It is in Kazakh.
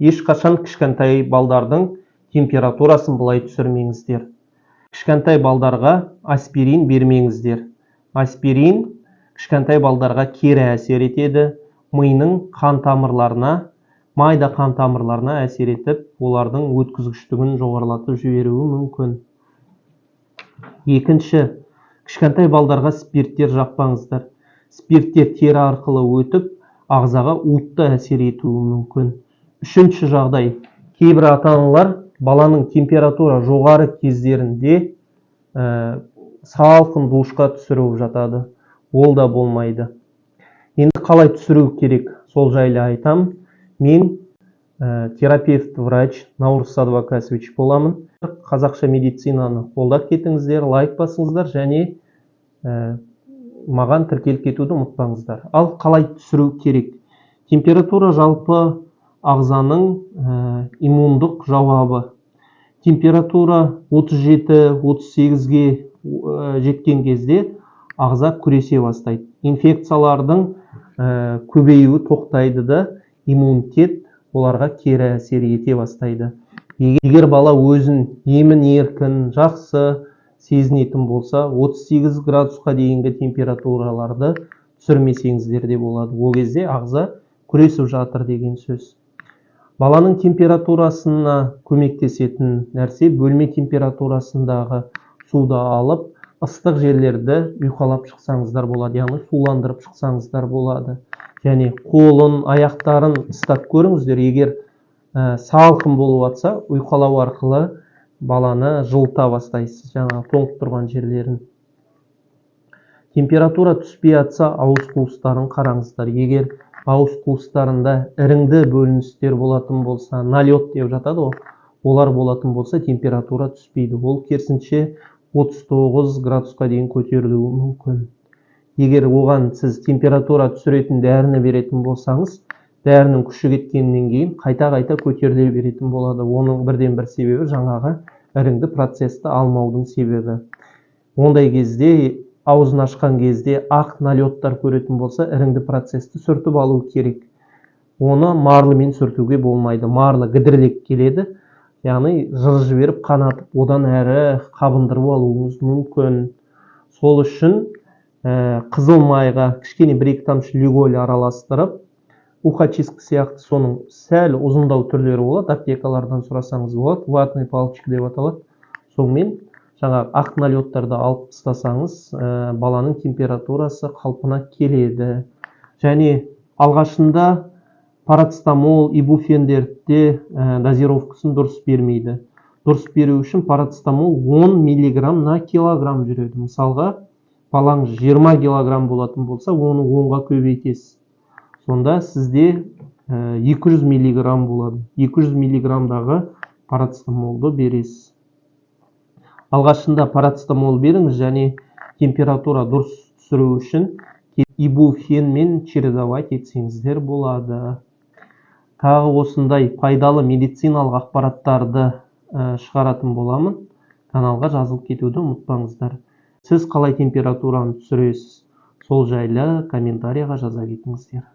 ешқашан кішкентай балдардың температурасын былай түсірмеңіздер. Кішкентай балдарға аспирин бермеңіздер. Аспирин кішкентай балдарға кері әсер етеді. Миының қан тамырларына, майда қан тамырларына әсер етіп, олардың өткізгіштігін жоғарылатып жіберуі мүмкін. Екінші, кішкентай балдарға спирттер жақпаңыздар. Спирттер тері арқылы өтіп, ағзаға уытты әсер етуі мүмкін. Үшінші жағдай, кейбір ата-аналар баланың температура жоғары кездерінде салқын душқа түсіріп жатады. Ол да болмайды. Енді қалай түсіру керек, сол жайлы айтам. Мен терапевт, врач Наурыз Садвакасович боламын. Қазақша медицинаны қолдап кетіңіздер, лайк басыңыздар және маған тіркеліп кетуді ұмытпаңыздар. Ал қалай түсіру керек? Температура жалпы ағзаның иммундық жауабы. Температура 37-38-ге жеткен кезде ағза күресе бастайды. Инфекциялардың көбеюі тоқтайды да, иммунитет оларға кері әсер ете бастайды. Егер бала өзін емін-еркін, жақсы сезінетін болса, 38 градусқа дейінгі температураларды түсірмесеңіздер де болады. Ол кезде ағза күресіп жатыр деген сөз. Баланың температурасына көмектесетін нәрсе бөлме температурасындағы суды алып, ыстық жерлерді ұйқалап шықсаңыздар болады, яғни суландырып шықсаңыздар болады. Және қолын, аяқтарын ыстап көріңіздер. Егер салқын болып жатса, ұйқалау арқылы баланы жылыта бастайсыз, жаңағы тоңып тұрған жерлерін. Температура түспей жатса, ауыз қуыстарын қараңыздар. Егер ауыз қуыстарында іріңді бөліністер болатын болса, налет деп жатады ғой, олар болатын болса, температура түспейді. Ол керісінше 39 градусқа дейін көтерілуі мүмкін. Егер оған сіз температура түсіретін дәріні беретін болсаңыз, дәрінің күші кеткеннен кейін қайта-қайта көтеріле беретін болады. Оның бірден бір себебі жаңағы іріңді процесті алмаудың себебі. Ондай кезде, аузын ашқан кезде ақ налеттар көретін болса, іріңді процесті сүртіп алу керек. Оны марлымен сүртуге болмайды. Марлы гідірлеп келеді, яғни жыр жіберіп, қанатып, одан әрі қабындырып алуыңыз мүмкін. Сол үшін қызыл майға кішкене 1-2 тамшы люголь араластырып, ухачистка сияқты соның сәл ұзындау түрлері болады, аптекалардан сұрасаңыз болады, ватный палочка деп аталады. Сонымен жаңағы ақ налеттарды алып тастасаңыз, баланың температурасы қалпына келеді. Және алғашында парацетамол, ибуфендерде дозировкасын дұрыс бермейді. Дұрыс беру үшін парацетамол 10 мг на килограмм жүреді. Мысалға, балаңыз 20 килограмм болатын болса, оны 10-ға көбейтесіз. Сонда сізде 200 мг болады. 200 мг-дағы парацетамолды бересіз. Алғашында парацетамол беріңіз және температура дұрыс түсіру үшін ибуфенмен чередовать етсеңіздер болады. Тағы осындай пайдалы медициналық ақпараттарды шығаратын боламын. Каналға жазылып кетуді ұмытпаңыздар. Сіз қалай температураны түсіресіз? Сол жайлы комментарияға жаза кетіңіздер.